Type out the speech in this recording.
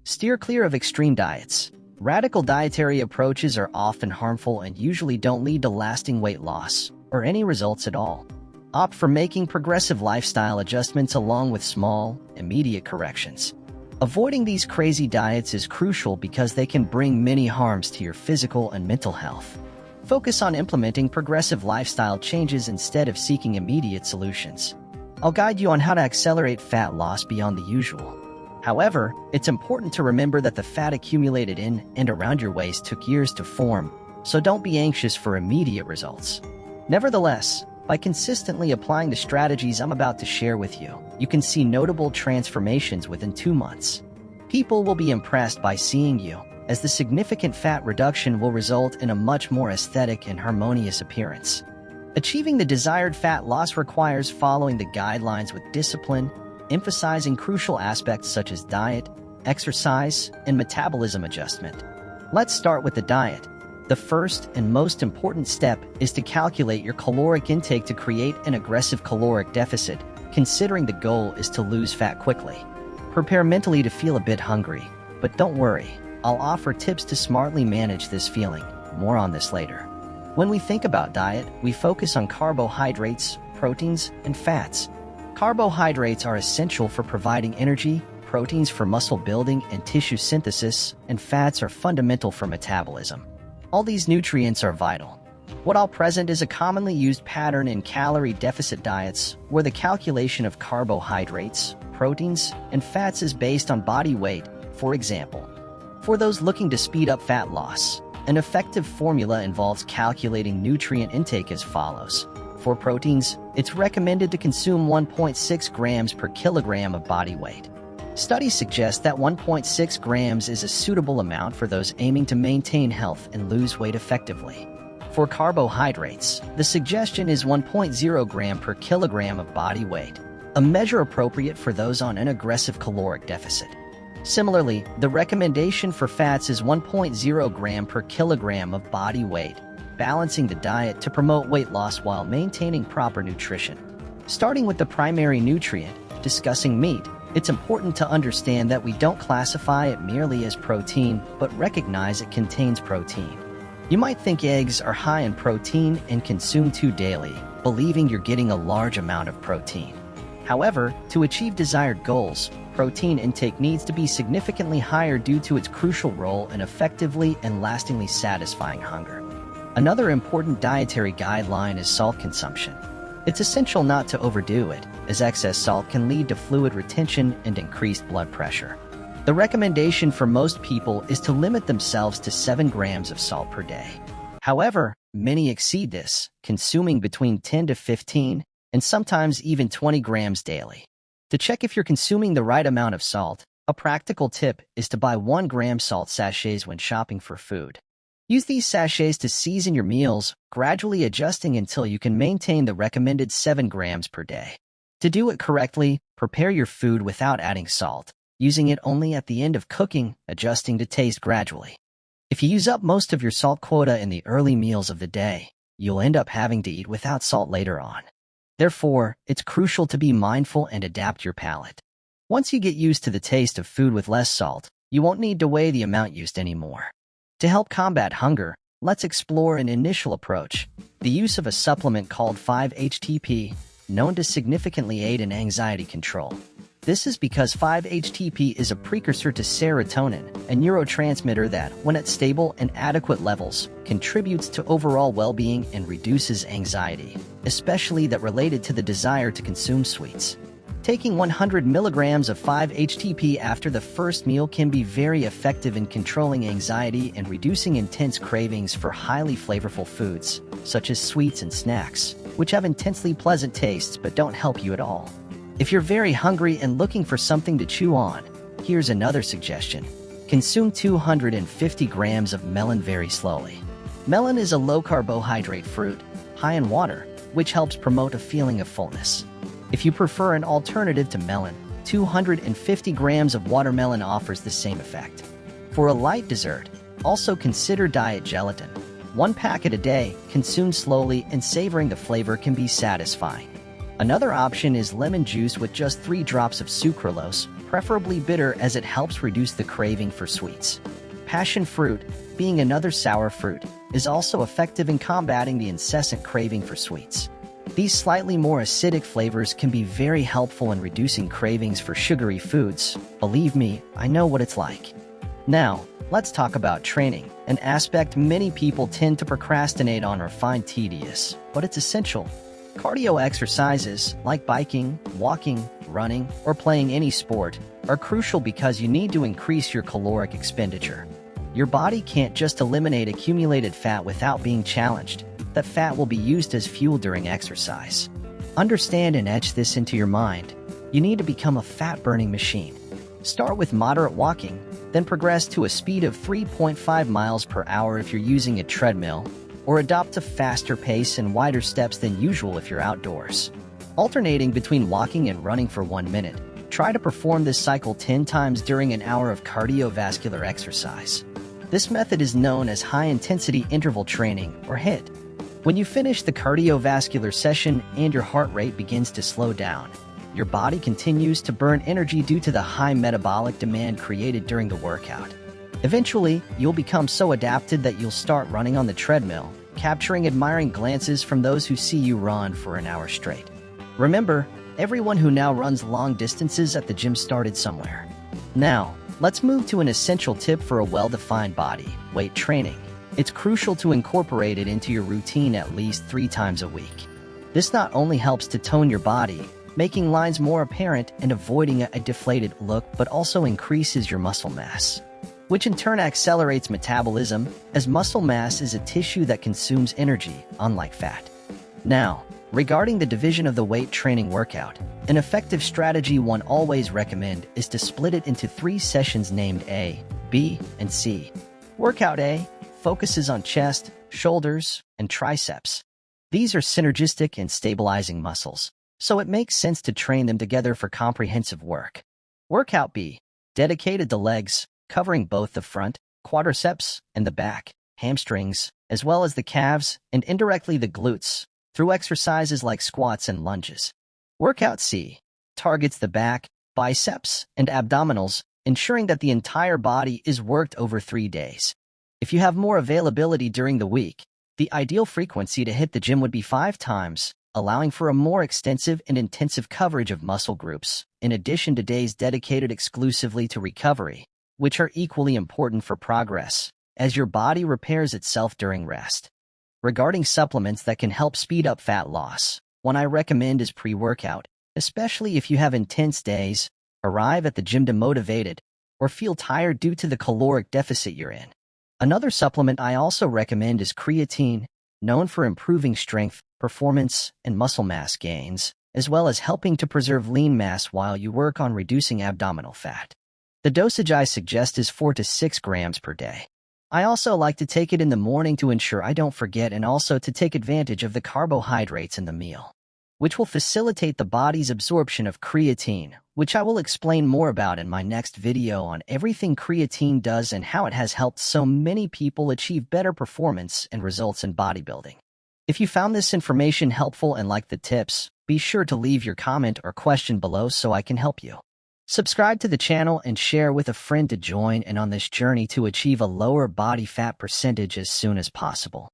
Steer clear of extreme diets. Radical dietary approaches are often harmful and usually don't lead to lasting weight loss or any results at all. Opt for making progressive lifestyle adjustments along with small, immediate corrections. Avoiding these crazy diets is crucial because they can bring many harms to your physical and mental health. Focus on implementing progressive lifestyle changes instead of seeking immediate solutions. I'll guide you on how to accelerate fat loss beyond the usual. However, it's important to remember that the fat accumulated in and around your waist took years to form, so don't be anxious for immediate results. Nevertheless, by consistently applying the strategies I'm about to share with you, you can see notable transformations within 2 months. People will be impressed by seeing you, as the significant fat reduction will result in a much more aesthetic and harmonious appearance. Achieving the desired fat loss requires following the guidelines with discipline, emphasizing crucial aspects such as diet, exercise, and metabolism adjustment. Let's start with the diet. The first and most important step is to calculate your caloric intake to create an aggressive caloric deficit, considering the goal is to lose fat quickly. Prepare mentally to feel a bit hungry, but don't worry, I'll offer tips to smartly manage this feeling. More on this later. When we think about diet, we focus on carbohydrates, proteins, and fats. Carbohydrates are essential for providing energy, proteins for muscle building and tissue synthesis, and fats are fundamental for metabolism. All these nutrients are vital. What I'll present is a commonly used pattern in calorie deficit diets where the calculation of carbohydrates, proteins, and fats is based on body weight. For example, for those looking to speed up fat loss, an effective formula involves calculating nutrient intake as follows. For proteins, it's recommended to consume 1.6 grams per kilogram of body weight. Studies suggest that 1.6 grams is a suitable amount for those aiming to maintain health and lose weight effectively. For carbohydrates, the suggestion is 1.0 gram per kilogram of body weight, a measure appropriate for those on an aggressive caloric deficit. Similarly, the recommendation for fats is 1.0 gram per kilogram of body weight, balancing the diet to promote weight loss while maintaining proper nutrition. Starting with the primary nutrient, discussing meat, it's important to understand that we don't classify it merely as protein, but recognize it contains protein. You might think eggs are high in protein and consume 2 daily, believing you're getting a large amount of protein. However, to achieve desired goals, protein intake needs to be significantly higher due to its crucial role in effectively and lastingly satisfying hunger. Another important dietary guideline is salt consumption. It's essential not to overdo it, as excess salt can lead to fluid retention and increased blood pressure. The recommendation for most people is to limit themselves to 7 grams of salt per day. However, many exceed this, consuming between 10 to 15 and sometimes even 20 grams daily. To check if you're consuming the right amount of salt, a practical tip is to buy 1 gram salt sachets when shopping for food. Use these sachets to season your meals, gradually adjusting until you can maintain the recommended 7 grams per day. To do it correctly, prepare your food without adding salt, using it only at the end of cooking, adjusting to taste gradually. If you use up most of your salt quota in the early meals of the day, you'll end up having to eat without salt later on. Therefore, it's crucial to be mindful and adapt your palate. Once you get used to the taste of food with less salt, you won't need to weigh the amount used anymore. To help combat hunger, let's explore an initial approach, the use of a supplement called 5-HTP, known to significantly aid in anxiety control. This is because 5-HTP is a precursor to serotonin, a neurotransmitter that, when at stable and adequate levels, contributes to overall well-being and reduces anxiety, especially that related to the desire to consume sweets. Taking 100 milligrams of 5-HTP after the first meal can be very effective in controlling anxiety and reducing intense cravings for highly flavorful foods, such as sweets and snacks, which have intensely pleasant tastes but don't help you at all. If you're very hungry and looking for something to chew on, here's another suggestion. Consume 250 grams of melon very slowly. Melon is a low-carbohydrate fruit, high in water, which helps promote a feeling of fullness. If you prefer an alternative to melon, 250 grams of watermelon offers the same effect. For a light dessert, also consider diet gelatin. 1 packet a day, consumed slowly and savoring the flavor can be satisfying. Another option is lemon juice with just 3 drops of sucralose, preferably bitter as it helps reduce the craving for sweets. Passion fruit, being another sour fruit, is also effective in combating the incessant craving for sweets. These slightly more acidic flavors can be very helpful in reducing cravings for sugary foods. Believe me, I know what it's like. Now, let's talk about training, an aspect many people tend to procrastinate on or find tedious, but it's essential. Cardio exercises, like biking, walking, running, or playing any sport, are crucial because you need to increase your caloric expenditure. Your body can't just eliminate accumulated fat without being challenged. That fat will be used as fuel during exercise. Understand and etch this into your mind. You need to become a fat-burning machine. Start with moderate walking, then progress to a speed of 3.5 miles per hour if you're using a treadmill, or adopt a faster pace and wider steps than usual if you're outdoors. Alternating between walking and running for 1 minute, try to perform this cycle 10 times during an hour of cardiovascular exercise. This method is known as high-intensity interval training, or HIIT. When you finish the cardiovascular session and your heart rate begins to slow down, your body continues to burn energy due to the high metabolic demand created during the workout. Eventually, you'll become so adapted that you'll start running on the treadmill, capturing admiring glances from those who see you run for an hour straight. Remember, everyone who now runs long distances at the gym started somewhere. Now, let's move to an essential tip for a well-defined body: weight training. It's crucial to incorporate it into your routine at least 3 times a week. This not only helps to tone your body, making lines more apparent and avoiding a deflated look, but also increases your muscle mass, which in turn accelerates metabolism, as muscle mass is a tissue that consumes energy, unlike fat. Now, regarding the division of the weight training workout, an effective strategy one always recommend is to split it into 3 sessions named A, B, and C. Workout A focuses on chest, shoulders, and triceps. These are synergistic and stabilizing muscles, so it makes sense to train them together for comprehensive work. Workout B, dedicated to legs, covering both the front, quadriceps, and the back, hamstrings, as well as the calves and indirectly the glutes, through exercises like squats and lunges. Workout C targets the back, biceps, and abdominals, ensuring that the entire body is worked over 3 days. If you have more availability during the week, the ideal frequency to hit the gym would be 5 times, allowing for a more extensive and intensive coverage of muscle groups, in addition to days dedicated exclusively to recovery, which are equally important for progress, as your body repairs itself during rest. Regarding supplements that can help speed up fat loss, one I recommend is pre-workout, especially if you have intense days, arrive at the gym demotivated, or feel tired due to the caloric deficit you're in. Another supplement I also recommend is creatine, known for improving strength, performance, and muscle mass gains, as well as helping to preserve lean mass while you work on reducing abdominal fat. The dosage I suggest is 4 to 6 grams per day. I also like to take it in the morning to ensure I don't forget, and also to take advantage of the carbohydrates in the meal, which will facilitate the body's absorption of creatine, which I will explain more about in my next video on everything creatine does and how it has helped so many people achieve better performance and results in bodybuilding. If you found this information helpful and like the tips, be sure to leave your comment or question below so I can help you. Subscribe to the channel and share with a friend to join in on this journey to achieve a lower body fat percentage as soon as possible.